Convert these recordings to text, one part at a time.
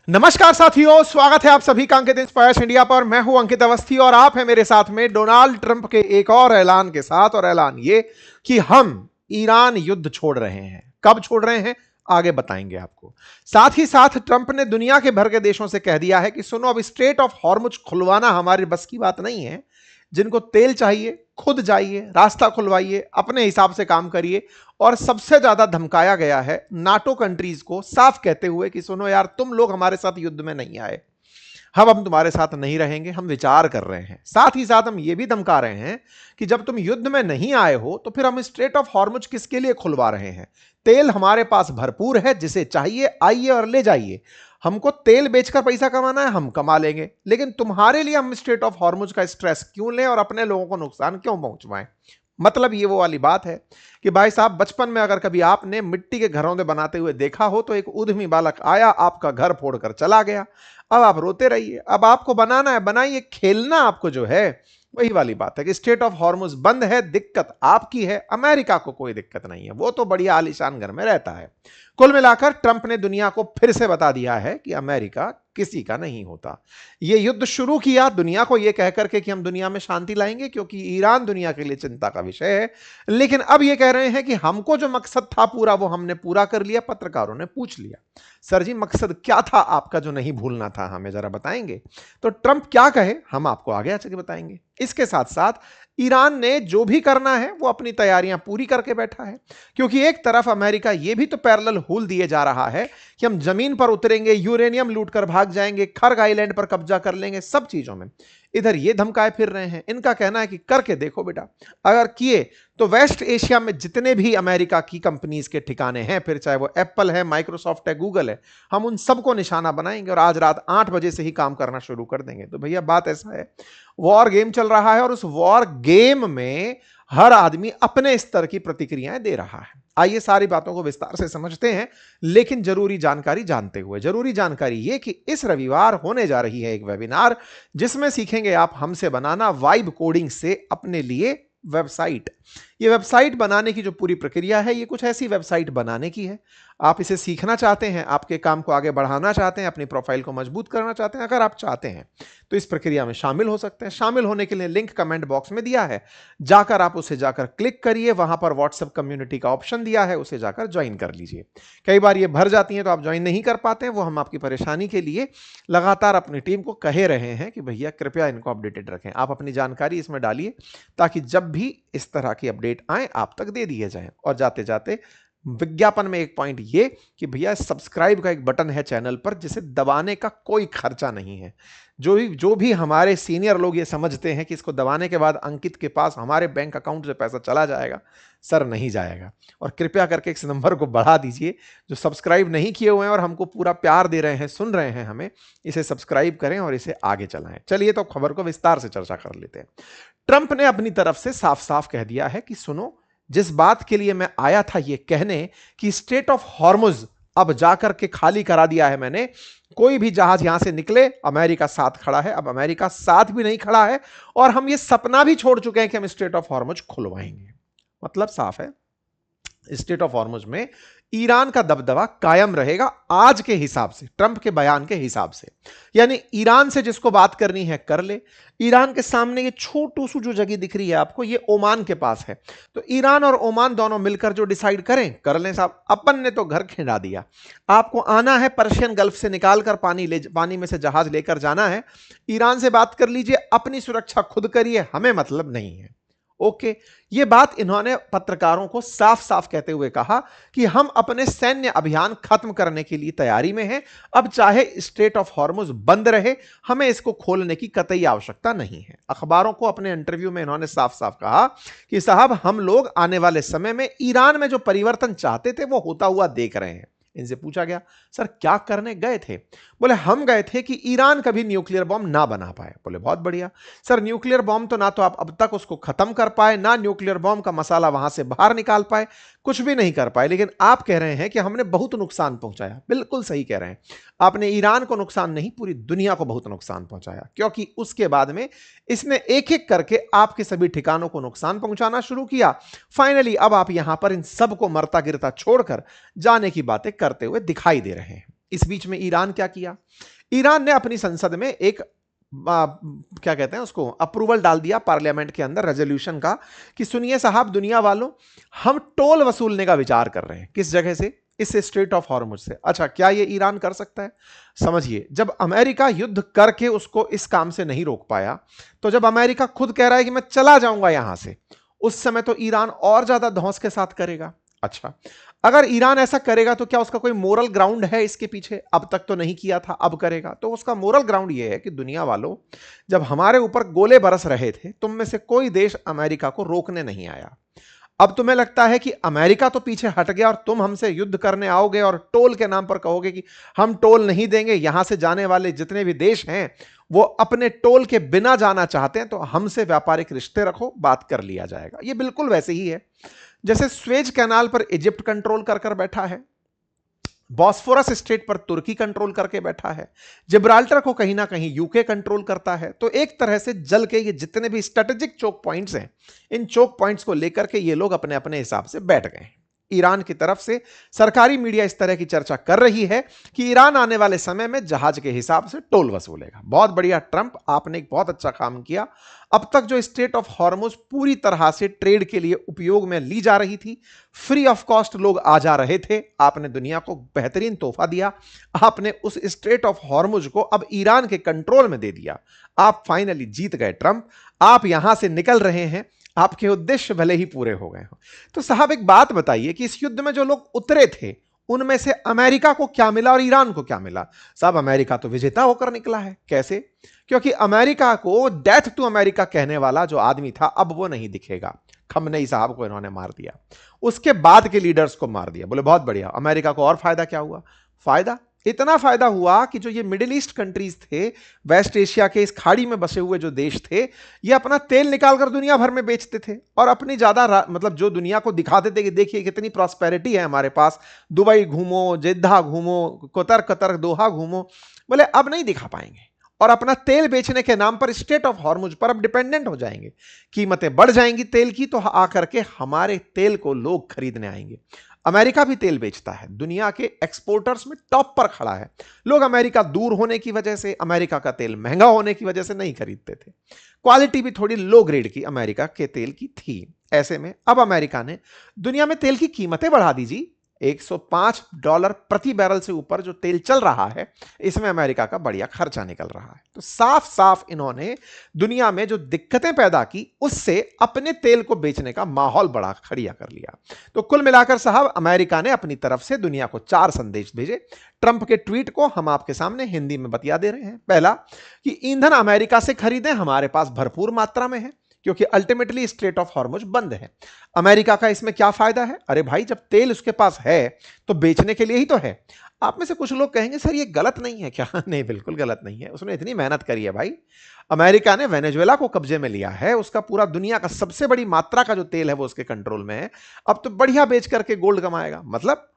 नमस्कार साथियों, स्वागत है आप सभी का अंकित इंस्पायर्स इंडिया पर। मैं हूं अंकित अवस्थी और आप हैं मेरे साथ में डोनाल्ड ट्रंप के एक और ऐलान के साथ। और ऐलान ये कि हम ईरान युद्ध छोड़ रहे हैं। कब छोड़ रहे हैं आगे बताएंगे आपको। साथ ही साथ ट्रंप ने दुनिया के भर के देशों से कह दिया है कि सुनो, अब स्ट्रेट ऑफ हॉर्मुज खुलवाना हमारे बस की बात नहीं है। जिनको तेल चाहिए खुद जाइए, रास्ता खुलवाइए, अपने हिसाब से काम करिए। और सबसे ज्यादा धमकाया गया है नाटो कंट्रीज को, साफ कहते हुए कि सुनो यार, तुम लोग हमारे साथ युद्ध में नहीं आए, हम तुम्हारे साथ नहीं रहेंगे, हम विचार कर रहे हैं। साथ ही साथ हम यह भी धमका रहे हैं कि जब तुम युद्ध में नहीं आए हो तो फिर हम स्ट्रेट ऑफ हॉर्मुज किसके लिए खुलवा रहे हैं। तेल हमारे पास भरपूर है, जिसे चाहिए आइए और ले जाइए। हमको तेल बेचकर पैसा कमाना है, हम कमा लेंगे, लेकिन तुम्हारे लिए हम स्ट्रेट ऑफ हॉर्मुज का स्ट्रेस क्यों लें और अपने लोगों को नुकसान क्यों पहुंचवाएं। मतलब ये वो वाली बात है कि भाई साहब, बचपन में अगर कभी आपने मिट्टी के घरों में बनाते हुए देखा हो तो एक उद्यमी बालक आया, आपका घर फोड़कर चला गया। अब आप रोते रहिए, अब आपको बनाना है बनाइए, खेलना आपको जो है वही वाली बात है कि स्टेट ऑफ हॉर्मुज बंद है, दिक्कत आपकी है, अमेरिका को कोई दिक्कत नहीं है, वो तो बढ़िया आलीशान घर में रहता है। कुल मिलाकर ट्रंप ने दुनिया को फिर से बता दिया है कि अमेरिका किसी का नहीं होता। यह युद्ध शुरू किया दुनिया को यह कहकर के कि हम दुनिया में शांति लाएंगे, क्योंकि ईरान दुनिया के लिए चिंता का विषय है। लेकिन अब यह कह रहे हैं कि हमको जो मकसद था पूरा, वो हमने पूरा कर लिया। पत्रकारों ने पूछ लिया, सर जी मकसद क्या था आपका जो नहीं भूलना था, हमें जरा बताएंगे। तो ट्रंप क्या कहे हम आपको आगे आके बताएंगे। इसके साथ साथ ईरान ने जो भी करना है वो अपनी तैयारियां पूरी करके बैठा है, क्योंकि एक तरफ अमेरिका ये भी तो पैरेलल हुल दिए जा रहा है कि हम जमीन पर उतरेंगे, यूरेनियम लूट कर भाग जाएंगे, खर्ग आइलैंड पर कब्जा कर लेंगे, सब चीजों में। इधर ये धमकाए फिर रहे हैं। इनका कहना है कि करके देखो बेटा, अगर किए तो वेस्ट एशिया में जितने भी अमेरिका की कंपनीज के ठिकाने हैं, फिर चाहे वो एप्पल है, माइक्रोसॉफ्ट है, गूगल है, हम उन सबको निशाना बनाएंगे और आज रात 8 बजे से ही काम करना शुरू कर देंगे। तो भैया बात ऐसा है, वॉर गेम चल रहा है और उस वॉर गेम में हर आदमी अपने स्तर की प्रतिक्रियाएं दे रहा है। आइए सारी बातों को विस्तार से समझते हैं, लेकिन जरूरी जानकारी जानते हुए। जरूरी जानकारी यह कि इस रविवार होने जा रही है एक वेबिनार, जिसमें सीखेंगे आप हमसे बनाना वाइब कोडिंग से अपने लिए वेबसाइट। ये वेबसाइट बनाने की जो पूरी प्रक्रिया है, ये कुछ ऐसी वेबसाइट बनाने की है। आप इसे सीखना चाहते हैं, आपके काम को आगे बढ़ाना चाहते हैं, अपनी प्रोफाइल को मजबूत करना चाहते हैं, अगर आप चाहते हैं तो इस प्रक्रिया में शामिल हो सकते हैं। शामिल होने के लिए लिंक कमेंट बॉक्स में दिया है, जाकर आप उसे जाकर क्लिक करिए। वहां पर व्हाट्सएप कम्युनिटी का ऑप्शन दिया है, उसे जाकर ज्वाइन कर लीजिए। कई बार ये भर जाती हैं तो आप ज्वाइन नहीं कर पाते हैं, वो हम आपकी परेशानी के लिए लगातार अपनी टीम को कहे रहे हैं कि भैया कृपया इनको अपडेटेड रखें। आप अपनी जानकारी इसमें डालिए ताकि जब भी इस तरह की अपडेट आए आप तक दे दिए जाएं। और जाते जाते विज्ञापन में एक पॉइंट ये कि भैया सब्सक्राइब का एक बटन है चैनल पर, जिसे दबाने का कोई खर्चा नहीं है। जो भी हमारे सीनियर लोग ये समझते हैं कि इसको दबाने के बाद अंकित के पास हमारे बैंक अकाउंट से पैसा चला जाएगा, सर नहीं जाएगा। और कृपया करके इस नंबर को बढ़ा दीजिए। जो सब्सक्राइब नहीं किए हुए हैं और हमको पूरा प्यार दे रहे हैं, सुन रहे हैं हमें, इसे सब्सक्राइब करें और इसे आगे चलाएं। चलिए तो खबर को विस्तार से चर्चा कर लेते हैं। ट्रंप ने अपनी तरफ से साफ साफ कह दिया है कि सुनो, जिस बात के लिए मैं आया था ये कहने कि स्ट्रेट ऑफ हॉर्मुज अब जाकर के खाली करा दिया है मैंने, कोई भी जहाज यहां से निकले अमेरिका साथ खड़ा है। अब अमेरिका साथ भी नहीं खड़ा है और हम ये सपना भी छोड़ चुके हैं कि हम स्ट्रेट ऑफ हॉर्मुज खुलवाएंगे। मतलब साफ है, स्टेट ऑफ हॉर्मुज में ईरान का दबदबा कायम रहेगा आज के हिसाब से, ट्रंप के बयान के हिसाब से। यानी ईरान से जिसको बात करनी है कर ले। ईरान के सामने ये छोटू सी जो जगह दिख रही है आपको, ये ओमान के पास है। तो ईरान और ओमान दोनों मिलकर जो डिसाइड करें कर लें साहब। अपन ने तो घर खिंडा दिया। आपको आना है पर्शियन गल्फ से निकालकर पानी में से जहाज लेकर जाना है, ईरान से बात कर लीजिए, अपनी सुरक्षा खुद करिए, हमें मतलब नहीं है। ओके, ये बात इन्होंने पत्रकारों को साफ साफ कहते हुए कहा कि हम अपने सैन्य अभियान खत्म करने के लिए तैयारी में हैं। अब चाहे स्ट्रेट ऑफ हॉर्मुज बंद रहे, हमें इसको खोलने की कतई आवश्यकता नहीं है। अखबारों को अपने इंटरव्यू में इन्होंने साफ साफ कहा कि साहब, हम लोग आने वाले समय में ईरान में जो परिवर्तन चाहते थे वो होता हुआ देख रहे हैं। इनसे पूछा गया, सर क्या करने गए थे? बोले हम गए थे कि ईरान कभी न्यूक्लियर बॉम्ब ना बना पाए। बोले बहुत बढ़िया सर, न्यूक्लियर बॉम्ब तो ना तो आप अब तक उसको खत्म कर पाए, ना न्यूक्लियर बॉम्ब का मसाला वहां से बाहर निकाल पाए, कुछ भी नहीं कर पाए, लेकिन आप कह रहे हैं कि हमने बहुत नुकसान पहुंचाया। बिल्कुल सही कह रहे हैं, आपने ईरान को नुकसान नहीं, पूरी दुनिया को बहुत नुकसान पहुंचाया, क्योंकि उसके बाद में इसने एक एक करके आपके सभी ठिकानों को नुकसान पहुंचाना शुरू किया। फाइनली अब आप यहां पर इन सबको मरता गिरता छोड़कर जाने की बातें करते हुए दिखाई दे रहे हैं। इस बीच में ईरान क्या किया? ईरान ने अपनी संसद में एक क्या कहते हैं उसको, अप्रूवल डाल दिया पार्लियामेंट के अंदर रेजोल्यूशन का कि सुनिए साहब दुनिया वालों, हम टोल वसूलने का विचार कर रहे हैं। किस जगह से? इस स्ट्रेट ऑफ हॉर्मुज से। अच्छा, क्या ये ईरान कर सकता है? समझिए, जब अमेरिका युद्ध करके उसको इस काम से नहीं रोक पाया, तो जब अमेरिका खुद कह रहा है कि मैं चला जाऊंगा यहां से, उस समय तो ईरान और ज्यादा धौंस के साथ करेगा। अच्छा, अगर ईरान ऐसा करेगा तो क्या उसका कोई मोरल ग्राउंड है इसके पीछे? अब तक तो नहीं किया था, अब करेगा तो उसका मोरल ग्राउंड यह है कि दुनिया वालों, जब हमारे ऊपर गोले बरस रहे थे, तुम में से कोई देश अमेरिका को रोकने नहीं आया। अब तुम्हें लगता है कि अमेरिका तो पीछे हट गया और तुम हमसे युद्ध करने आओगे और टोल के नाम पर कहोगे कि हम टोल नहीं देंगे, यहां से जाने वाले जितने भी देश हैं वो अपने टोल के बिना जाना चाहते हैं, तो हमसे व्यापारिक रिश्ते रखो, बात कर लिया जाएगा। ये बिल्कुल वैसे ही है जैसे स्वेज कैनाल पर इजिप्ट कंट्रोल कर कर बैठा है, बॉस्फोरस स्ट्रेट पर तुर्की कंट्रोल करके बैठा है, जिब्राल्टर को कहीं ना कहीं यूके कंट्रोल करता है। तो एक तरह से जल के ये जितने भी स्ट्रेटेजिक चोक पॉइंट्स हैं, इन चोक पॉइंट्स को लेकर के ये लोग अपने अपने हिसाब से बैठ गए हैं। ईरान की तरफ से सरकारी मीडिया इस तरह की चर्चा कर रही है कि ईरान आने वाले समय में जहाज के हिसाब से टोल वसूलेगा। बहुत बढ़िया ट्रंप, आपने एक बहुत अच्छा काम किया। अब तक जो स्ट्रेट ऑफ हॉर्मुज पूरी तरह से ट्रेड के लिए उपयोग में ली जा रही थी, फ्री ऑफ कॉस्ट लोग आ जा रहे थे, आपने दुनिया को बेहतरीन तोहफा दिया। आपने उस स्ट्रेट ऑफ हॉर्मुज को अब ईरान के कंट्रोल में दे दिया। आप फाइनली जीत गए ट्रंप, आप यहां से निकल रहे हैं, आपके उद्देश्य भले ही पूरे हो गए हो। तो साहब एक बात बताइए कि इस युद्ध में जो लोग उतरे थे उनमें से अमेरिका को क्या मिला और ईरान को क्या मिला? साहब अमेरिका तो विजेता होकर निकला है। कैसे? क्योंकि अमेरिका को डेथ टू अमेरिका कहने वाला जो आदमी था अब वो नहीं दिखेगा। खमनेई साहब को इन्होंने मार दिया, उसके बाद के लीडर्स को मार दिया। बोले बहुत बढ़िया। अमेरिका को और फायदा क्या हुआ? फायदा इतना फायदा हुआ कि जो ये मिडिल ईस्ट कंट्रीज थे, वेस्ट एशिया के इस खाड़ी में बसे हुए जो देश थे, ये अपना तेल निकालकर दुनिया भर में बेचते थे और अपनी ज्यादा मतलब जो दुनिया को दिखाते थे कि देखिए कितनी प्रॉस्पेरिटी है हमारे पास, दुबई घूमो, जिद्दा घूमो, कतर कतर दोहा घूमो। बोले अब नहीं दिखा पाएंगे और अपना तेल बेचने के नाम पर स्ट्रेट ऑफ हॉर्मुज पर अब डिपेंडेंट हो जाएंगे। कीमतें बढ़ जाएंगी तेल की, तो आकर के हमारे तेल को लोग खरीदने आएंगे। अमेरिका भी तेल बेचता है, दुनिया के एक्सपोर्टर्स में टॉप पर खड़ा है। लोग अमेरिका दूर होने की वजह से, अमेरिका का तेल महंगा होने की वजह से नहीं खरीदते थे। क्वालिटी भी थोड़ी लो ग्रेड की अमेरिका के तेल की थी। ऐसे में अब अमेरिका ने दुनिया में तेल की कीमतें बढ़ा दी जी। $105 प्रति बैरल से ऊपर जो तेल चल रहा है, इसमें अमेरिका का बढ़िया खर्चा निकल रहा है। तो साफ साफ इन्होंने दुनिया में जो दिक्कतें पैदा की, उससे अपने तेल को बेचने का माहौल बड़ा खड़िया कर लिया। तो कुल मिलाकर साहब अमेरिका ने अपनी तरफ से दुनिया को 4 संदेश भेजे। ट्रंप के ट्वीट को हम आपके सामने हिंदी में बतिया दे रहे हैं। पहला कि ईंधन अमेरिका से खरीदें, हमारे पास भरपूर मात्रा में है, क्योंकि अल्टीमेटली स्ट्रेट ऑफ हॉर्मुज बंद है। अमेरिका का इसमें क्या फायदा है? अरे भाई जब तेल उसके पास है तो बेचने के लिए ही तो है। आप में से कुछ लोग कहेंगे सर ये गलत नहीं है क्या? नहीं, बिल्कुल गलत नहीं है। उसने इतनी मेहनत करी है भाई। अमेरिका ने वेनेजुएला को कब्जे में लिया है, उसका पूरा दुनिया का सबसे बड़ी मात्रा का जो तेल है वो उसके कंट्रोल में है। अब तो बढ़िया बेच करके गोल्ड कमाएगा। मतलब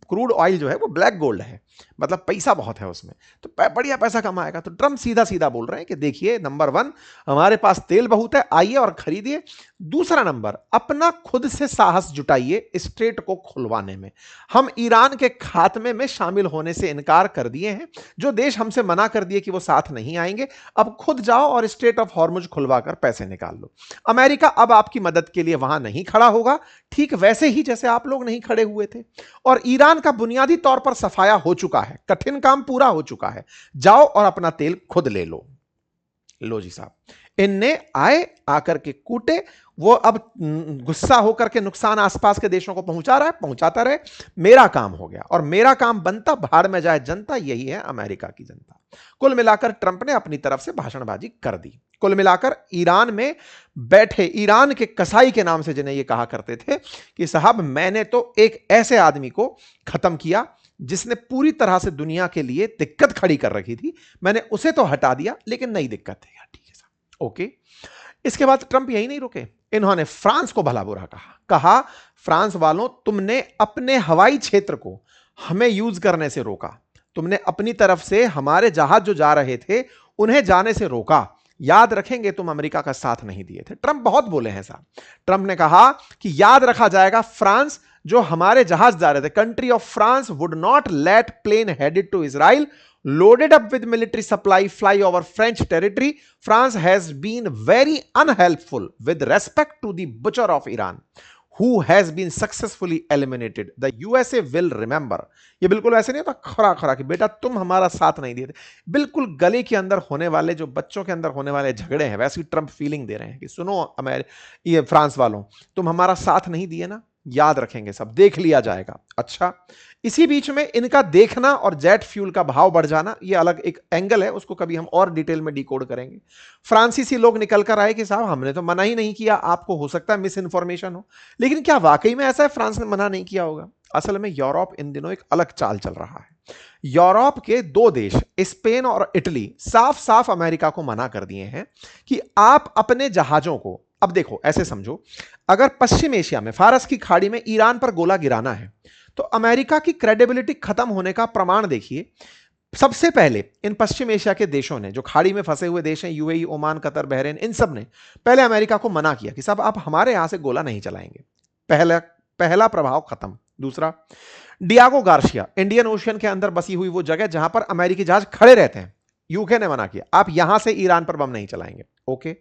क्रूड ऑयल जो है वो ब्लैक गोल्ड है, मतलब पैसा बहुत है उसमें, तो बढ़िया पैसा कमाएगा। तो ट्रंप सीधा सीधा बोल रहे हैं कि देखिए नंबर 1 हमारे पास तेल बहुत है, आइए और खरीदिए। दूसरा नंबर, अपना खुद से साहस जुटाइए स्ट्रेट को खुलवाने में। हम ईरान के खात्मे में शामिल होने से इनकार कर दिए हैं। जो देश हमसे मना कर दिए कि वो साथ नहीं आएंगे, अब खुद जाओ और स्ट्रेट ऑफ हॉर्मुज खुलवाकर पैसे निकाल लो। अमेरिका अब आपकी मदद के लिए वहां नहीं खड़ा होगा, ठीक वैसे ही जैसे आप लोग नहीं खड़े हुए थे। और ईरान का बुनियादी तौर पर सफाया हो चुका है, कठिन काम पूरा हो चुका है। जाओ और अपना तेल खुद ले लो। लो जी साहब, इनने आए, आकर के कूटे, वो अब गुस्सा होकर के नुकसान आसपास के देशों को पहुंचा रहा है, पहुंचाता रहे। मेरा काम हो गया और मेरा काम बनता, भाड़ में जाए जनता। यही है अमेरिका की जनता। कुल मिलाकर ट्रंप ने अपनी तरफ से भाषणबाजी कर दी। कुल मिलाकर ईरान में बैठे ईरान के कसाई के नाम से जिन्हें ये कहा करते थे कि साहब मैंने तो एक ऐसे आदमी को खत्म किया जिसने पूरी तरह से दुनिया के लिए दिक्कत खड़ी कर रखी थी, मैंने उसे तो हटा दिया, लेकिन नई दिक्कत है यार। ठीक है साहब, ओके। इसके बाद ट्रंप यही नहीं रुके, इन्होंने फ्रांस को भला बुरा कहा फ्रांस वालों, तुमने अपने हवाई क्षेत्र को हमें यूज करने से रोका, तुमने अपनी तरफ से हमारे जहाज जो जा रहे थे उन्हें जाने से रोका। याद रखेंगे तुम अमेरिका का साथ नहीं दिए थे। ट्रंप बहुत बोले हैं साहब। ट्रंप ने कहा कि याद रखा जाएगा, फ्रांस जो हमारे जहाज जा रहे थे, country of France would not let plane headed to Israel loaded up with military supply fly over French territory. France has been very unhelpful with respect to the butcher of Iran, who has been successfully eliminated. The USA will remember. ये बिल्कुल ऐसे नहीं होता खरा खरा कि बेटा तुम हमारा साथ नहीं दिए थे, बिल्कुल गले के अंदर होने वाले, जो बच्चों के अंदर होने वाले झगड़े हैं, वैसी ट्रंप फीलिंग दे रहे हैं कि सुनो ये फ्रांस वालों, तुम हमारा साथ नहीं दिए ना, याद रखेंगे, सब देख लिया जाएगा। अच्छा, इसी बीच में इनका देखना और जेट फ्यूल का भाव बढ़ जाना, यह अलग एक एंगल है, उसको कभी हम और डिटेल में डिकोड करेंगे। फ्रांसीसी लोग निकल कर आए कि साहब हमने तो मना ही नहीं किया, आपको हो सकता है मिस इन्फॉर्मेशन हो। लेकिन क्या वाकई में ऐसा है, फ्रांस ने मना नहीं किया होगा? असल में यूरोप इन दिनों एक अलग चाल चल रहा है। यूरोप के दो देश, स्पेन और इटली, साफ साफ अमेरिका को मना कर दिए हैं कि आप अपने जहाजों को, अब देखो ऐसे समझो, अगर पश्चिम एशिया में फारस की खाड़ी में ईरान पर गोला गिराना है तो अमेरिका की क्रेडिबिलिटी खत्म होने का प्रमाण देखिए। सबसे पहले इन पश्चिम एशिया के देशों ने, जो खाड़ी में फंसे हुए देश हैं, यूएई, ओमान, कतर, बहरीन, इन सब ने पहले अमेरिका को मना किया कि साहब आप हमारे यहां से गोला नहीं चलाएंगे। पहला प्रभाव खत्म। दूसरा, डियागो गार्सिया, इंडियन ओशियन के अंदर बसी हुई वो जगह जहां पर अमेरिकी जहाज खड़े रहते हैं, यूके ने मना किया, आप यहां से ईरान पर बम नहीं चलाएंगे। ओके,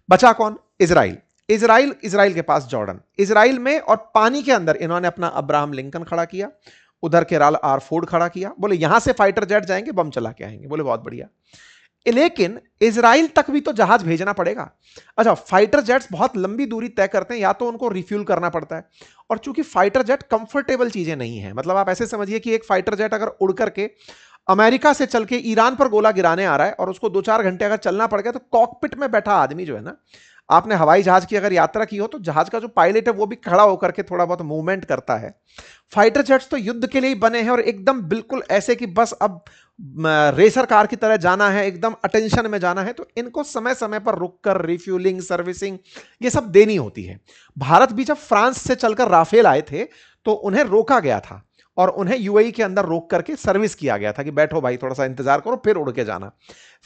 बचा कौन? इजराइल। इजराइल के पास जॉर्डन। इजराइल में और पानी के अंदर इन्होंने अपना अब्राहम लिंकन खड़ा किया, उधर केराल आर फोर्ड खड़ा किया, बोले यहां से फाइटर जेट जाएंगे, बम चला के आएंगे, बोले बहुत बढ़िया। लेकिन इजराइल तक भी तो जहाज भेजना पड़ेगा। अच्छा, फाइटर जेट्स बहुत लंबी दूरी तय करते हैं, या तो उनको रिफ्यूल करना पड़ता है, और चूंकि फाइटर जेट कंफर्टेबल चीजें नहीं है, मतलब आप ऐसे समझिए कि एक फाइटर जेट अगर उड़ करके अमेरिका से चल के ईरान पर गोला गिराने आ रहा है और उसको 2-4 घंटे अगर चलना पड़ गया, तो कॉकपिट में बैठा आदमी जो है ना, आपने हवाई जहाज की अगर यात्रा की हो तो जहाज का जो पायलट है वो भी खड़ा होकर के थोड़ा बहुत मूवमेंट करता है। फाइटर जेट्स तो युद्ध के लिए ही बने हैं, और एकदम बिल्कुल ऐसे कि बस अब रेसर कार की तरह जाना है, एकदम अटेंशन में जाना है, तो इनको समय समय पर रुककर रिफ्यूलिंग, सर्विसिंग, ये सब देनी होती है। भारत भी जब फ्रांस से चलकर राफेल आए थे तो उन्हें रोका गया था और उन्हें यूएई के अंदर रोक करके सर्विस किया गया था कि बैठो भाई, थोड़ा सा इंतजार करो, फिर उड़ के जाना।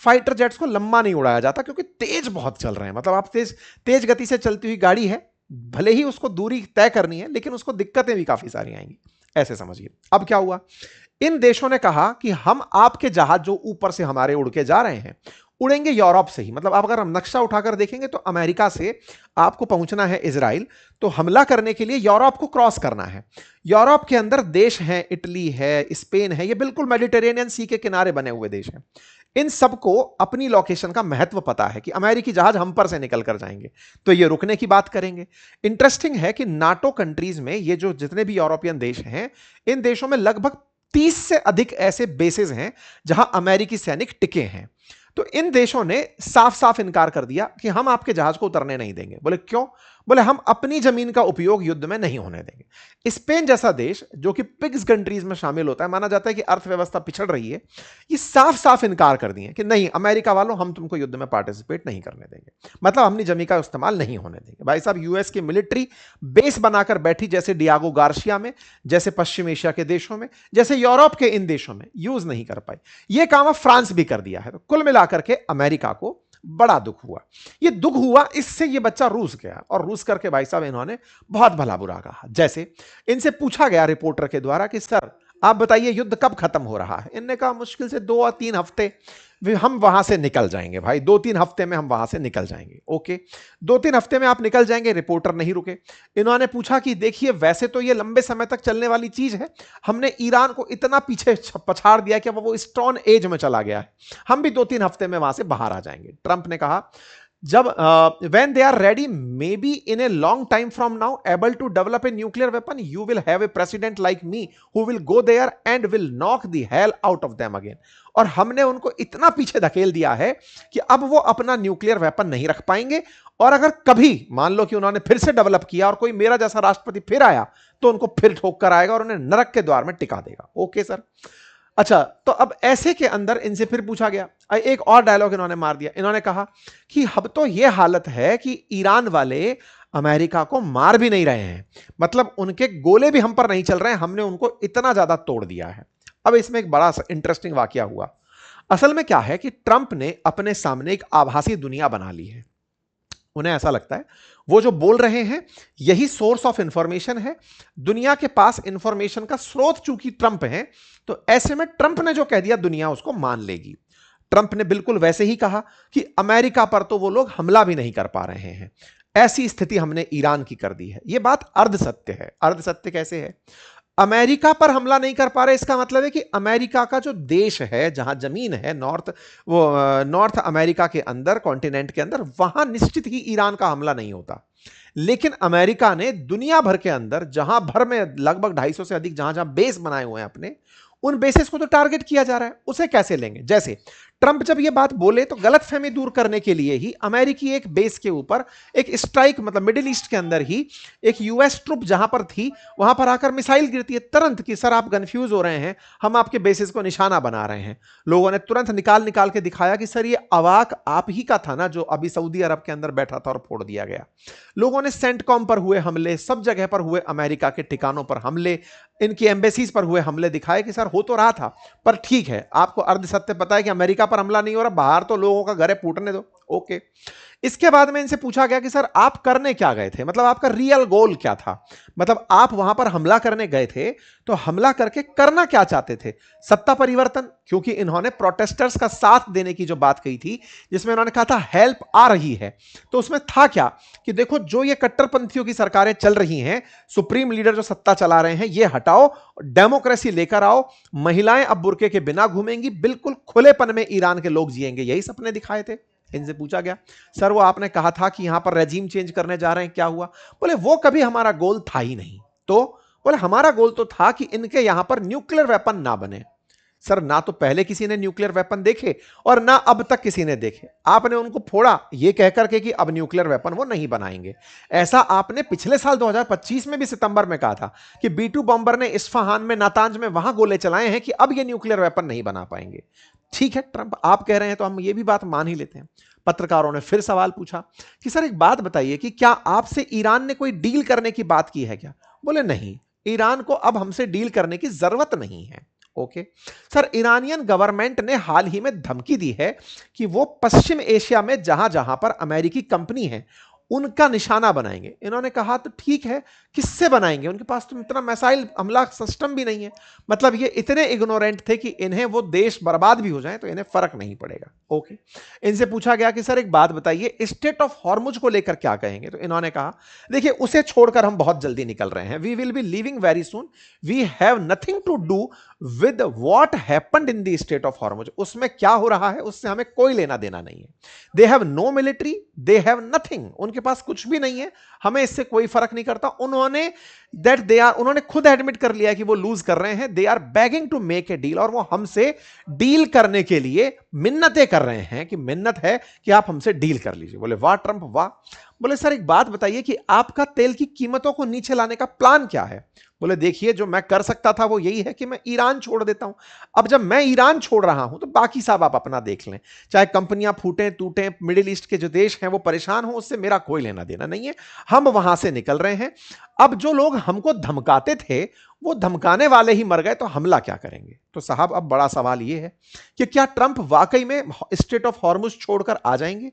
फाइटर जेट्स को लंबा नहीं उड़ाया जाता क्योंकि तेज बहुत चल रहे हैं, मतलब आप तेज गति से चलती हुई गाड़ी है, भले ही उसको दूरी तय करनी है, लेकिन उसको दिक्कतें भी काफी सारी आएंगी, ऐसे समझिए। अब क्या हुआ, इन देशों ने कहा कि हम आपके जहाज जो ऊपर से हमारे उड़ के जा रहे हैं, उड़ेंगे यूरोप से ही। मतलब आप अगर हम नक्शा उठाकर देखेंगे तो अमेरिका से आपको पहुंचना है इजराइल, तो हमला करने के लिए यूरोप को क्रॉस करना है। यूरोप के अंदर देश हैं, इटली है, स्पेन है, ये बिल्कुल मेडिटेरेनियन सी के किनारे बने हुए देश हैं। इन सबको अपनी लोकेशन का महत्व पता है कि अमेरिकी जहाज हम पर से निकल कर जाएंगे, तो ये रुकने की बात करेंगे। इंटरेस्टिंग है कि नाटो कंट्रीज में ये जो जितने भी यूरोपियन देश हैं, इन देशों में लगभग 30 से अधिक ऐसे बेसेस हैं जहां अमेरिकी सैनिक टिके हैं। तो इन देशों ने साफ साफ इनकार कर दिया कि हम आपके जहाज को उतरने नहीं देंगे। बोले क्यों? बोले हम अपनी जमीन का उपयोग युद्ध में नहीं होने देंगे। स्पेन जैसा देश जो कि पिग्स कंट्रीज में शामिल होता है, माना जाता है कि अर्थव्यवस्था पिछड़ रही है, ये साफ साफ इनकार कर दिए कि नहीं अमेरिका वालों, हम तुमको युद्ध में पार्टिसिपेट नहीं करने देंगे, मतलब अपनी जमीन का इस्तेमाल नहीं होने देंगे। भाई साहब, यूएस की मिलिट्री बेस बनाकर बैठी, जैसे डियागो गार्सिया में, जैसे पश्चिम एशिया के देशों में, जैसे यूरोप के इन देशों में, यूज नहीं कर पाई। यह काम अब फ्रांस भी कर दिया है। तो कुल मिलाकर के अमेरिका को बड़ा दुख हुआ। ये दुख हुआ, इससे ये बच्चा रूस गया, और रूस करके भाई साहब इन्होंने बहुत भला बुरा कहा। जैसे इनसे पूछा गया रिपोर्टर के द्वारा कि सर आप बताइए युद्ध कब खत्म हो रहा है? इनने कहा मुश्किल से 2 या 3 हफ्ते हम वहां से निकल जाएंगे भाई, 2-3 हफ्ते में हम वहां से निकल जाएंगे। ओके, 2-3 हफ्ते में आप निकल जाएंगे। रिपोर्टर नहीं रुके, इन्होंने पूछा कि देखिए वैसे तो ये लंबे समय तक चलने वाली चीज है, हमने ईरान को इतना पीछे पछाड़ दिया कि वो स्टोन एज में चला गया है, हम भी 2-3 हफ्ते में वहां से बाहर आ जाएंगे। ट्रंप ने कहा जब when they are ready, maybe in a long time from now, able to develop a nuclear weapon, you will have a president like me who will go there and will knock the hell out of them again. और हमने उनको इतना पीछे धकेल दिया है कि अब वो अपना न्यूक्लियर वेपन नहीं रख पाएंगे, और अगर कभी मान लो कि उन्होंने फिर से डेवलप किया और कोई मेरा जैसा राष्ट्रपति फिर आया, तो उनको फिर ठोक कर आएगा और उन्हें नरक के द्वार में टिका देगा। Okay sir. अच्छा, तो अब ऐसे के अंदर इनसे फिर पूछा गया, एक और डायलॉग इन्होंने मार दिया। इन्होंने कहा कि अब तो यह हालत है कि ईरान वाले अमेरिका को मार भी नहीं रहे हैं, मतलब उनके गोले भी हम पर नहीं चल रहे हैं, हमने उनको इतना ज्यादा तोड़ दिया है। अब इसमें एक बड़ा इंटरेस्टिंग वाकया हुआ। असल में क्या है कि ट्रंप ने अपने सामने एक आभासी दुनिया बना ली है। उन्हें ऐसा लगता है वो जो बोल रहे हैं यही सोर्स ऑफ इंफॉर्मेशन है, दुनिया के पास इंफॉर्मेशन का स्रोत चूंकि ट्रंप है, तो ऐसे में ट्रंप ने जो कह दिया दुनिया उसको मान लेगी। ट्रंप ने बिल्कुल वैसे ही कहा कि अमेरिका पर तो वो लोग हमला भी नहीं कर पा रहे हैं, ऐसी स्थिति हमने ईरान की कर दी है। यह बात अर्ध सत्य है। अर्ध सत्य कैसे है? अमेरिका पर हमला नहीं कर पा रहे, इसका मतलब है कि अमेरिका का जो देश है, जहां जमीन है नॉर्थ अमेरिका के अंदर, कॉन्टिनेंट के अंदर, वहां निश्चित ही ईरान का हमला नहीं होता। लेकिन अमेरिका ने दुनिया भर के अंदर, जहां भर में लगभग 250 से अधिक जहां जहां बेस बनाए हुए हैं अपने, उन बेसिस को तो टारगेट किया जा रहा है। उसे कैसे लेंगे? जैसे ट्रंप जब ये बात बोले तो गलतफहमी दूर करने के लिए ही अमेरिकी एक बेस के ऊपर एक स्ट्राइक, मतलब मिडिल ईस्ट के अंदर ही एक यूएस ट्रुप जहां पर थी वहां पर आकर मिसाइल गिरती है तुरंत कि सर आप कंफ्यूज हो रहे हैं, हम आपके बेसिस को निशाना बना रहे हैं। लोगों ने तुरंत निकाल निकाल के दिखाया कि सर ये अवाक आप ही का था ना जो अभी सऊदी अरब के अंदर बैठा था और फोड़ दिया गया। लोगों ने सेंटकॉम पर हुए हमले, सब जगह पर हुए अमेरिका के ठिकानों पर हमले, इनकी एम्बेसीज पर हुए हमले दिखाए कि सर हो तो रहा था, पर ठीक है आपको अर्ध सत्य पता है कि अमेरिका पर हमला नहीं हो रहा, बाहर तो लोगों का घर है, फूटने दो। ओके। इसके बाद में इनसे पूछा गया कि सर आप करने क्या गए थे, मतलब आपका रियल गोल क्या था, मतलब आप वहां पर हमला करने गए थे तो हमला करके करना क्या चाहते थे? सत्ता परिवर्तन, क्योंकि इन्होंने प्रोटेस्टर्स का साथ देने की जो बात कही थी, जिसमें इन्होंने कहा था हेल्प आ रही है, तो उसमें था क्या कि देखो जो ये कट्टरपंथियों की सरकारें चल रही हैं, सुप्रीम लीडर जो सत्ता चला रहे हैं, ये हटाओ, डेमोक्रेसी लेकर आओ, महिलाएं अब बुर्के के बिना घूमेंगी, बिल्कुल खुलेपन में ईरान के लोग जिएंगे, यही सपने दिखाए थे। इनसे पूछा गया सर वो आपने कहा था कि यहां पर रेजिम चेंज करने जा रहे हैं, क्या हुआ? बोले वो कभी हमारा गोल था ही नहीं। तो बोले हमारा गोल तो था कि इनके यहां पर न्यूक्लियर वेपन ना बने। सर ना तो पहले किसी ने न्यूक्लियर वेपन देखे और ना अब तक किसी ने देखे, आपने उनको फोड़ा ये कहकर के कि अब न्यूक्लियर वेपन वो नहीं बनाएंगे। ऐसा आपने पिछले साल 2025 में भी सितंबर में कहा था कि B2 बॉम्बर ने इस्फहान में, नातांज में वहां गोले चलाए हैं कि अब ये न्यूक्लियर वेपन नहीं बना पाएंगे। ठीक है ट्रंप आप कह रहे हैं तो हम ये भी बात मान ही लेते हैं। पत्रकारों ने फिर सवाल पूछा कि सर एक बात बताइए कि क्या आपसे ईरान ने कोई डील करने की बात की है क्या? बोले नहीं, ईरान को अब हमसे डील करने की जरूरत नहीं है। ओके। सर ईरानियन गवर्नमेंट ने हाल ही में धमकी दी है कि वो पश्चिम एशिया में जहां जहां पर अमेरिकी कंपनी है उनका निशाना बनाएंगे। इन्होंने कहा तो ठीक है, किससे बनाएंगे? उनके पास तो इतना मिसाइल हमला सिस्टम भी नहीं है। मतलब ये इतने इग्नोरेंट थे कि इन्हें वो देश बर्बाद भी हो जाए तो इन्हें फर्क नहीं पड़ेगा। ओके। इनसे पूछा गया कि सर एक बात बताइए स्टेट ऑफ हॉर्मुज को लेकर क्या कहेंगे? तो इन्होंने कहा देखिए उसे छोड़कर हम बहुत जल्दी निकल रहे हैं, we will be leaving very soon, we have nothing to do with what happened in the strait of Hormuz. उसमें क्या हो रहा है उससे हमें कोई लेना देना नहीं है। They have no military, they have nothing, उनके पास कुछ भी नहीं है, हमें इससे कोई फर्क नहीं करता। उन्होंने खुद एडमिट कर लिया कि वो लूज कर रहे हैं। They are begging to make a deal, और वो हमसे डील करने के लिए मिन्नतें कर रहे हैं कि मिन्नत है कि आप हमसे डील कर लीजिए। बोले वाह ट्रंप वाह। बोले सर एक बात बताइए कि आपका तेल की कीमतों को नीचे लाने का प्लान क्या है? बोले देखिए जो मैं कर सकता था वो यही है कि मैं ईरान छोड़ देता हूं। अब जब मैं ईरान छोड़ रहा हूं तो बाकी साहब आप अपना देख लें, चाहे कंपनियां फूटें टूटें, मिडिल ईस्ट के जो देश हैं वो परेशान हो, उससे मेरा कोई लेना देना नहीं है, हम वहां से निकल रहे हैं। अब जो लोग हमको धमकाते थे वो धमकाने वाले ही मर गए तो हमला क्या करेंगे? तो साहब अब बड़ा सवाल यह है कि क्या ट्रंप वाकई में स्टेट ऑफ हॉर्मुज छोड़कर आ जाएंगे?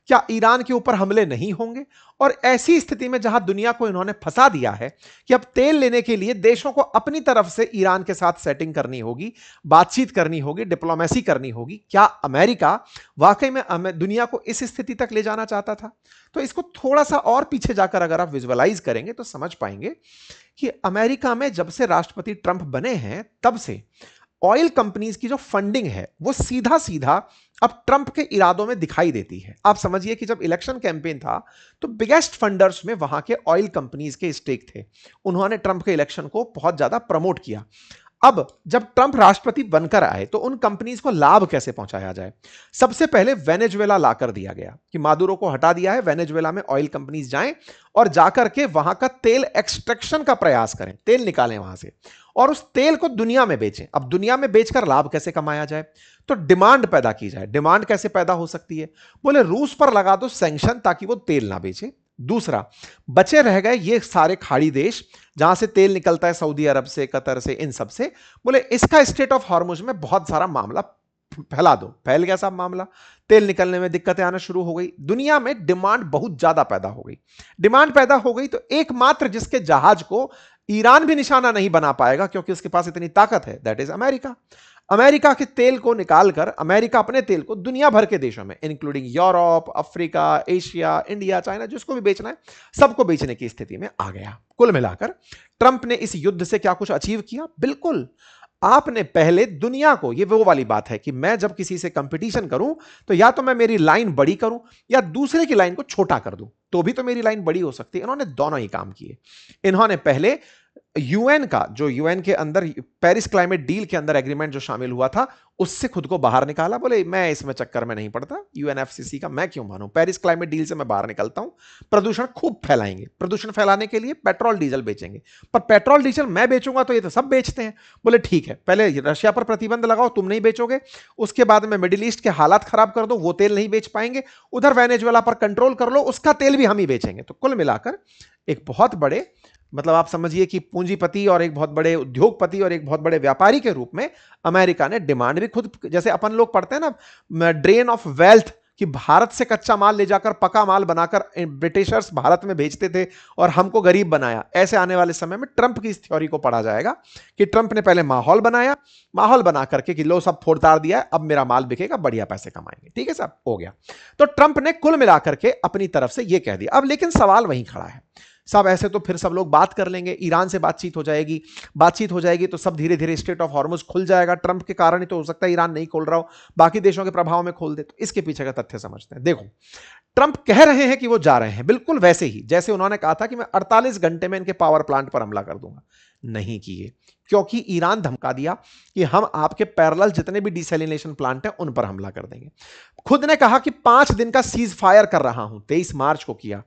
क्या ईरान के ऊपर हमले नहीं होंगे? और ऐसी स्थिति में जहां दुनिया को इन्होंने फंसा दिया है कि अब तेल लेने के लिए देशों को अपनी तरफ से ईरान के साथ सेटिंग करनी होगी, बातचीत करनी होगी, डिप्लोमेसी करनी होगी, क्या अमेरिका वाकई में दुनिया को इस स्थिति तक ले जाना चाहता था? तो इसको थोड़ा सा और पीछे जाकर अगर आप विजुअलाइज करेंगे तो समझ पाएंगे कि अमेरिका में जब से राष्ट्रपति ट्रंप बने हैं तब से ऑयल कंपनीज की जो फंडिंग है वो सीधा सीधा अब ट्रंप के इरादों में दिखाई देती है। आप समझिए कि जब इलेक्शन कैंपेन था तो बिगेस्ट फंडर्स में वहां के ऑयल कंपनीज के स्टेक थे, उन्होंने ट्रंप के इलेक्शन को बहुत ज्यादा प्रमोट किया। अब जब ट्रंप राष्ट्रपति बनकर आए तो उन कंपनीज को लाभ कैसे पहुंचाया जाए? सबसे पहले वेनेजुएला लाकर दिया गया कि मादुरो को हटा दिया है, वेनेजुएला में ऑयल कंपनीज जाएं और जाकर के वहां का तेल एक्सट्रैक्शन का प्रयास करें, तेल निकालें वहां से और उस तेल को दुनिया में बेचें। अब दुनिया में बेचकर लाभ कैसे कमाया जाए? तो डिमांड पैदा की जाए। डिमांड कैसे पैदा हो सकती है? बोले रूस पर लगा दो सैंक्शन ताकि वो तेल ना बेचे। दूसरा, बचे रह गए ये सारे खाड़ी देश जहां से तेल निकलता है, सऊदी अरब से, कतर से, इन सब से। बोले इसका स्टेट ऑफ हॉर्मुज में बहुत सारा मामला फैला दो। फैल गया साहब मामला, तेल निकलने में दिक्कतें आना शुरू हो गई, दुनिया में डिमांड बहुत ज्यादा पैदा हो गई। डिमांड पैदा हो गई तो एकमात्र जिसके जहाज को ईरान भी निशाना नहीं बना पाएगा क्योंकि उसके पास इतनी ताकत है, दैट इज अमेरिका। अमेरिका के तेल को निकालकर अमेरिका अपने तेल को दुनिया भर के देशों में including Europe, Africa, Asia, India, China, जिसको भी बेचना है सबको बेचने की स्थिति में आ गया। कुल मिलाकर ट्रंप ने इस युद्ध से क्या कुछ अचीव किया? बिल्कुल। आपने पहले दुनिया को, ये वो वाली बात है कि मैं जब किसी से कंपटीशन करूं तो या तो मैं मेरी लाइन बड़ी करूं या दूसरे की लाइन को छोटा कर दूं, तो भी तो मेरी लाइन बड़ी हो सकती है। इन्होंने दोनों ही काम किए। इन्होंने पहले यूएन का, जो यूएन के अंदर पेरिस क्लाइमेट डील के अंदर एग्रीमेंट जो शामिल हुआ था, उससे खुद को बाहर निकाला। बोले मैं इसमें चक्कर में नहीं पड़ता, यूएनएफसीसी का मैं क्यों मानूं, पेरिस क्लाइमेट डील से मैं बाहर निकलता हूं। प्रदूषण खूब फैलाएंगे, प्रदूषण फैलाने के लिए पेट्रोल डीजल बेचेंगे, पर पेट्रोल डीजल मैं बेचूंगा तो ये तो सब बेचते हैं। बोले ठीक है, पहले रशिया पर प्रतिबंध लगाओ, तुम नहीं बेचोगे, उसके बाद में मिडिल ईस्ट के हालात खराब कर दो, वो तेल नहीं बेच पाएंगे, उधर वेनेजुएला पर कंट्रोल कर लो, उसका तेल भी हम ही बेचेंगे। तो कुल मिलाकर एक बहुत बड़े, मतलब आप समझिए कि पूंजीपति और एक बहुत बड़े उद्योगपति और एक बहुत बड़े व्यापारी के रूप में अमेरिका ने डिमांड भी खुद, जैसे अपन लोग पढ़ते हैं ना ड्रेन ऑफ वेल्थ, कि भारत से कच्चा माल ले जाकर पका माल बनाकर ब्रिटिशर्स भारत में भेजते थे और हमको गरीब बनाया, ऐसे आने वाले समय में ट्रंप की इस थ्योरी को पढ़ा जाएगा कि ट्रंप ने पहले माहौल बनाया, माहौल बना करके कि लो सब फोड़ ताड़ दिया है, अब मेरा माल बिकेगा, बढ़िया पैसे कमाएंगे। ठीक है साहब, हो गया। तो ट्रंप ने कुल मिलाकर के अपनी तरफ से यह कह दिया। अब लेकिन सवाल वहीं खड़ा है साहब, ऐसे तो फिर सब लोग बात कर लेंगे, ईरान से बातचीत हो जाएगी, बातचीत हो जाएगी तो सब धीरे धीरे स्ट्रेट ऑफ हॉर्मुज खुल जाएगा। ट्रंप के कारण ही तो हो सकता है ईरान नहीं खोल रहा हो, बाकी देशों के प्रभाव में खोल दे। तो इसके पीछे का तथ्य समझते हैं। देखो, ट्रंप कह रहे हैं कि वो जा रहे हैं, बिल्कुल वैसे ही जैसे उन्होंने कहा था कि मैं 48 घंटे में इनके पावर प्लांट पर हमला कर दूंगा। नहीं किए, क्योंकि ईरान धमका दिया कि हम आपके पैरेलल जितने भी डिसैलिनेशन प्लांट हैं उन पर हमला कर देंगे। खुद ने कहा कि 5 दिन का सीज फायर कर रहा हूं, 23 मार्च को किया,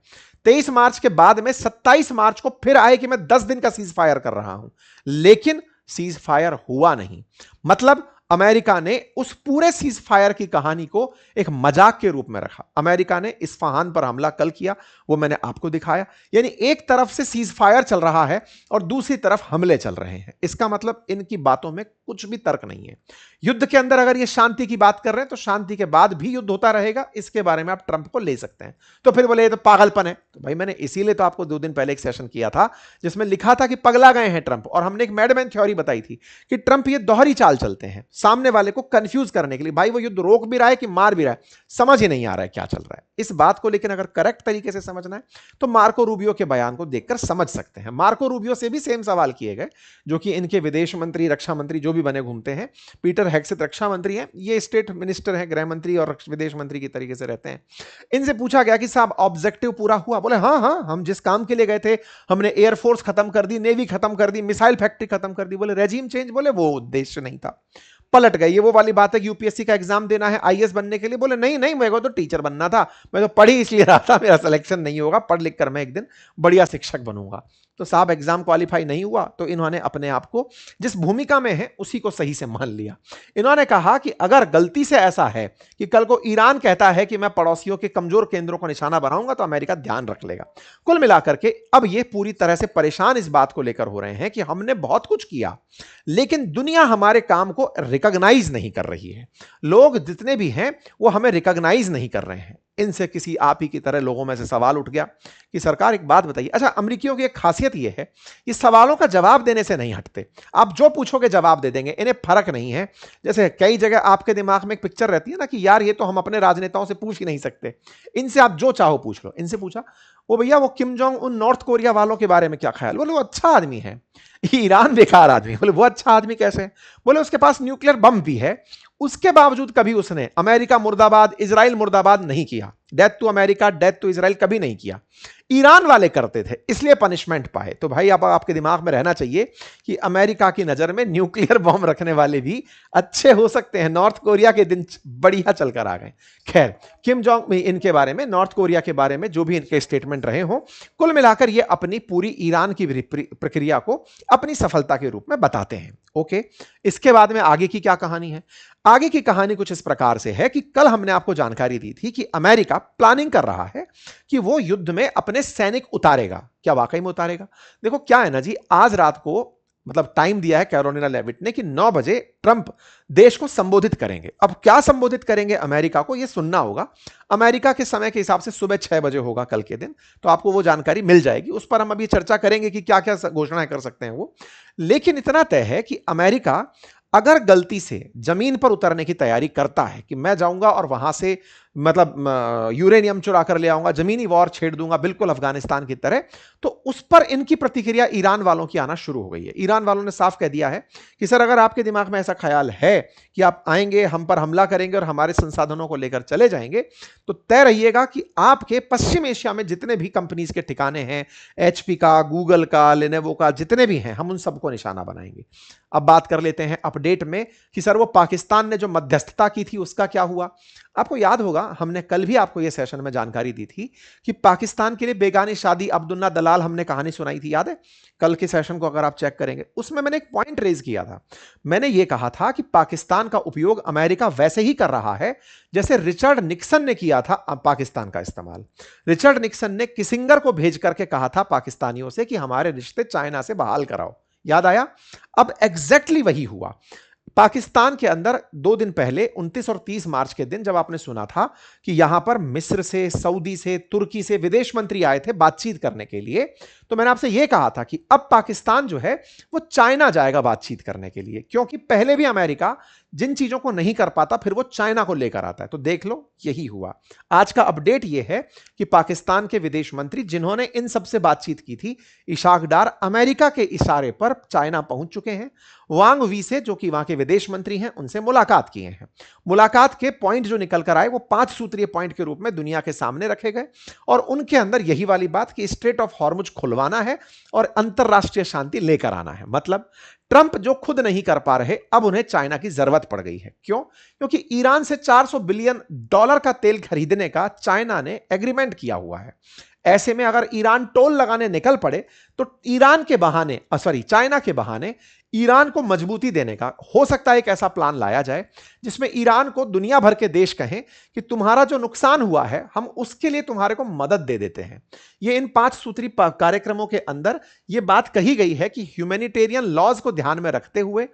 23 मार्च के बाद में 27 मार्च को फिर आए कि मैं 10 दिन का सीज फायर कर रहा हूं, लेकिन सीज फायर हुआ नहीं। मतलब अमेरिका ने उस पूरे सीज फायर की कहानी को एक मजाक के रूप में रखा। अमेरिका ने इस्फहान पर हमला कल किया, वो मैंने आपको दिखाया। यानी एक तरफ से सीज फायर चल रहा है और दूसरी तरफ हमले चल रहे हैं। इसका मतलब इनकी बातों में कुछ भी तर्क नहीं है। युद्ध के अंदर अगर ये शांति की बात कर रहे हैं तो शांति के बाद भी युद्ध होता रहेगा, इसके बारे में आप ट्रंप को ले सकते हैं। तो फिर बोले ये तो पागलपन है। तो भाई मैंने इसीलिए तो आपको 2 दिन पहले एक सेशन किया था जिसमें लिखा था कि पगला गए हैं ट्रंप, और हमने एक मैडमैन थ्योरी बताई थी कि ट्रंप ये दोहरी चाल चलते हैं सामने वाले को कंफ्यूज करने के लिए। भाई वो युद्ध रोक भी रहा है कि मार भी रहा है, समझ ही नहीं आ रहा है क्या चल रहा है इस बात को। लेकिन अगर करेक्ट तरीके से समझना है तो मार्को रूबियो के बयान को देखकर समझ सकते हैं। मार्को रूबियो से भी सेम सवाल किए गए, जो कि इनके विदेश मंत्री, रक्षा मंत्री जो भी बने घूमते हैं। पीटर हेगसेथ रक्षा मंत्री हैं, ये स्टेट मिनिस्टर हैं, गृह मंत्री और विदेश मंत्री की तरीके से रहते हैं। इनसे पूछा गया कि साहब ऑब्जेक्टिव पूरा हुआ? बोले हाँ हाँ, हम जिस काम के लिए गए थे हमने एयरफोर्स खत्म कर दी, नेवी खत्म कर दी, मिसाइल फैक्ट्री खत्म कर दी। बोले रेजिम चेंज? बोले वो उद्देश्य नहीं था, पलट गए। ये वो वाली बात है कि यूपीएससी का एग्जाम देना है आईएएस बनने के लिए। बोले नहीं नहीं, मेरे को तो टीचर बनना था, मैं तो पढ़ी इसलिए रहा था, मेरा सिलेक्शन नहीं होगा, पढ़ लिख कर मैं एक दिन बढ़िया शिक्षक बनूंगा। तो साहब एग्जाम क्वालिफाई नहीं हुआ तो इन्होंने अपने आप को जिस भूमिका में है उसी को सही से मान लिया। इन्होंने कहा कि अगर गलती से ऐसा है कि कल को ईरान कहता है कि मैं पड़ोसियों के कमजोर केंद्रों को निशाना बनाऊंगा तो अमेरिका ध्यान रख लेगा। कुल मिलाकर के अब ये पूरी तरह से परेशान इस बात को लेकर हो रहे हैं कि हमने बहुत कुछ किया लेकिन दुनिया हमारे काम को रिकॉग्नाइज नहीं कर रही है। लोग जितने भी हैं वो हमें रिकॉग्नाइज नहीं कर रहे हैं। इनसे किसी आप ही की तरह लोगों में से सवाल उठ गया कि सरकार एक बात बताइए। अच्छा, अमेरिकियों की एक खासियत यह है कि सवालों का जवाब देने से नहीं हटते, आप जो पूछोगे जवाब दे देंगे, इन्हें फर्क नहीं है। जैसे कई जगह आपके दिमाग में एक पिक्चर रहती है ना कि यार ये तो हम अपने राजनेताओं से पूछ ही नहीं सकते, इनसे आप जो चाहो पूछ लो। इनसे पूछा वो भैया वो Kim Jong Un north Korea वालों के बारे में क्या ख्याल? बोले वो अच्छा आदमी है। ईरान बेकार आदमी। बोले वो अच्छा आदमी कैसे? बोले उसके पास न्यूक्लियर बम भी है, उसके बावजूद कभी उसने अमेरिका मुर्दाबाद, इजराइल मुर्दाबाद नहीं किया। Death to America, death to Israel कभी नहीं किया। ईरान वाले करते थे इसलिए पनिशमेंट पाए। तो भाई अब आपके दिमाग में रहना चाहिए कि अमेरिका की नजर में न्यूक्लियर बम रखने वाले भी अच्छे हो सकते हैं। नॉर्थ कोरिया के दिन बढ़िया चलकर आ गए। खैर, किम जोंग इनके बारे में, नॉर्थ कोरिया के बारे में जो भी इनके स्टेटमेंट रहे हों, कुल मिलाकर ये अपनी पूरी ईरान की प्रक्रिया को अपनी सफलता के रूप में बताते हैं। ओके, इसके बाद में आगे की क्या कहानी है? आगे की कहानी कुछ इस प्रकार से है कि कल हमने आपको जानकारी दी थी कि अमेरिका प्लानिंग कर रहा है कि वो युद्ध में अपने सैनिक उतारेगा। क्या वाकई में उतारेगा? देखो क्या है ना जी, आज रात को मतलब टाइम दिया है कैरोलिना लेविट ने कि 9 बजे ट्रंप देश को संबोधित करेंगे। अब क्या संबोधित करेंगे अमेरिका को, यह सुनना होगा। अमेरिका के समय के हिसाब से सुबह 6 बजे होगा कल के दिन, तो आपको वो जानकारी मिल जाएगी। उस पर हम अभी चर्चा करेंगे कि क्या क्या घोषणाएं कर सकते हैं वो। लेकिन इतना तय है कि अमेरिका अगर गलती से जमीन पर उतरने की तैयारी करता है कि मैं जाऊंगा और वहां से मतलब यूरेनियम चुरा कर ले आऊंगा, जमीनी वॉर छेड़ दूंगा बिल्कुल अफगानिस्तान की तरह, तो उस पर इनकी प्रतिक्रिया ईरान वालों की आना शुरू हो गई है। ईरान वालों ने साफ कह दिया है कि सर अगर आपके दिमाग में ऐसा ख्याल है कि आप आएंगे, हम पर हमला करेंगे और हमारे संसाधनों को लेकर चले जाएंगे, तो तय रहिएगा कि आपके पश्चिम एशिया में जितने भी कंपनीज के ठिकाने हैं, एचपी का, गूगल का, लेनोवो का, जितने भी हैं, हम उन सबको निशाना बनाएंगे। अब बात कर लेते हैं अपडेट में कि सर वो पाकिस्तान ने जो मध्यस्थता की थी उसका क्या हुआ। आपको याद होगा हमने कल भी आपको यह सेशन में जानकारी दी थी कि पाकिस्तान के लिए बेगानी शादी अब्दुल्ला दलाल हमने कहानी सुनाई थी, याद है? कल के सेशन को अगर आप चेक करेंगे उसमें मैंने एक पॉइंट रेज किया था। मैंने यह कहा था कि पाकिस्तान का उपयोग अमेरिका वैसे ही कर रहा है जैसे रिचर्ड निक्सन ने किया था पाकिस्तान का इस्तेमाल। रिचर्ड निक्सन ने किसिंगर को भेज करके कहा था पाकिस्तानियों से कि हमारे रिश्ते चाइना से बहाल कराओ, याद आया? अब एग्जैक्टली वही हुआ पाकिस्तान के अंदर 2 दिन पहले 29 और 30 मार्च के दिन, जब आपने सुना था कि यहां पर मिस्र से, सऊदी से, तुर्की से विदेश मंत्री आए थे बातचीत करने के लिए, तो मैंने आपसे यह कहा था कि अब पाकिस्तान जो है वो चाइना जाएगा बातचीत करने के लिए, क्योंकि पहले भी अमेरिका जिन चीजों को नहीं कर पाता फिर वो चाइना को लेकर आता है। तो देख लो यही हुआ। आज का अपडेट यह है कि पाकिस्तान के विदेश मंत्री जिन्होंने इन सबसे बातचीत की थी, इशाक डार, अमेरिका के इशारे पर चाइना पहुंच चुके हैं। वांग वी से, जो कि वहां के विदेश मंत्री हैं, उनसे मुलाकात किए हैं। मुलाकात के पॉइंट जो निकल कर आए वो 5 सूत्रीय पॉइंट के रूप में दुनिया के सामने रखे गए और उनके अंदर यही वाली बात कि स्ट्रेट ऑफ हॉर्मुज खुलवाना है और अंतरराष्ट्रीय शांति लेकर आना है। मतलब ट्रंप जो खुद नहीं कर पा रहे, अब उन्हें चाइना की जरूरत पड़ गई है। क्यों? क्योंकि ईरान से $400 बिलियन का तेल खरीदने का चाइना ने एग्रीमेंट किया हुआ है। ऐसे में अगर ईरान टोल लगाने निकल पड़े तो चाइना के बहाने ईरान को मजबूती देने का हो सकता है एक ऐसा प्लान लाया जाए जिसमें ईरान को दुनिया भर के देश कहें कि तुम्हारा जो नुकसान हुआ है हम उसके लिए तुम्हारे को मदद दे देते हैं। ये इन 5 सूत्री कार्यक्रमों के अंदर यह बात कही गई है कि ह्यूमैनिटेरियन लॉज को ध्यान में रखते हुए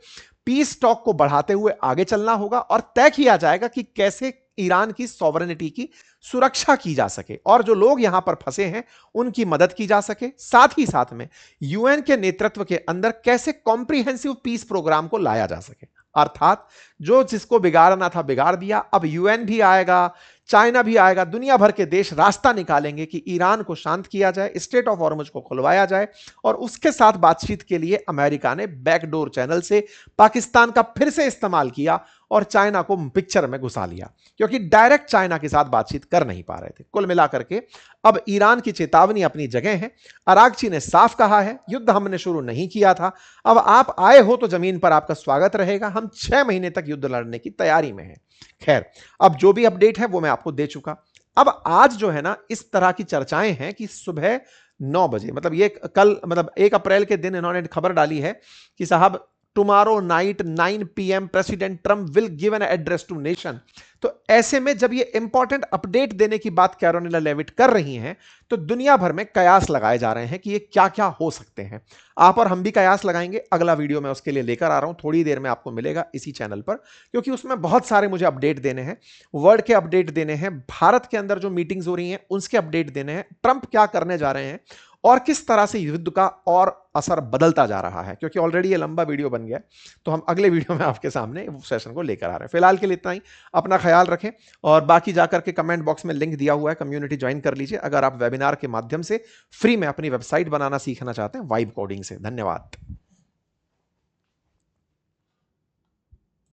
पीस टॉक को बढ़ाते हुए आगे चलना होगा और तय किया जाएगा कि कैसे ईरान की सॉवरेनिटी की सुरक्षा की जा सके और जो लोग यहां पर फंसे हैं उनकी मदद की जा सके। साथ ही साथ में यूएन के नेतृत्व के अंदर कैसे कॉम्प्रिहेंसिव पीस प्रोग्राम को लाया जा सके। अर्थात जो जिसको बिगाड़ना था बिगाड़ दिया, अब यूएन भी आएगा, चाइना भी आएगा, दुनिया भर के देश रास्ता निकालेंगे कि ईरान को शांत किया जाए, स्ट्रेट ऑफ हॉर्मुज को खुलवाया जाए। और उसके साथ बातचीत के लिए अमेरिका ने बैकडोर चैनल से पाकिस्तान का फिर से इस्तेमाल किया और चाइना को पिक्चर में घुसा लिया, क्योंकि डायरेक्ट चाइना के साथ बातचीत कर नहीं पा रहे थे। कुल मिलाकर के अब ईरान की चेतावनी अपनी जगह है। अरागची ने साफ कहा है युद्ध हमने शुरू नहीं किया था, अब आप आए हो तो जमीन पर आपका स्वागत रहेगा, हम 6 महीने तक युद्ध लड़ने की तैयारी में हैं। खैर, अब जो भी अपडेट है वो मैं आपको दे चुका। अब आज जो है ना इस तरह की चर्चाएं हैं कि सुबह 9 बजे, मतलब ये कल, मतलब 1 अप्रैल के दिन इन्होंने खबर डाली है कि साहब tomorrow night 9 PM president Trump will give an address to nation. तो ऐसे में जब ये इंपॉर्टेंट अपडेट देने की बात कैरोलिना लेविट कर रही हैं तो दुनिया भर में कयास लगाए जा रहे हैं कि ये क्या क्या हो सकते हैं। आप और हम भी कयास लगाएंगे। अगला वीडियो मैं उसके लिए लेकर आ रहा हूं, थोड़ी देर में आपको मिलेगा इसी चैनल पर, क्योंकि उसमें बहुत सारे मुझे अपडेट देने हैं, वर्ल्ड के अपडेट देने हैं, भारत के अंदर जो मीटिंग्स हो रही हैं उसके अपडेट देने हैं, ट्रंप क्या करने जा रहे हैं और किस तरह से युद्ध का और असर बदलता जा रहा है। क्योंकि ऑलरेडी ये लंबा वीडियो बन गया है, तो हम अगले वीडियो में आपके सामने सेशन को लेकर आ रहे हैं। फिलहाल के लिए इतना ही, अपना ख्याल रखें और बाकी जाकर के कमेंट बॉक्स में लिंक दिया हुआ है, कम्युनिटी ज्वाइन कर लीजिए अगर आप वेबिनार के माध्यम से फ्री में अपनी वेबसाइट बनाना सीखना चाहते हैं वाइब कोडिंग से। धन्यवाद।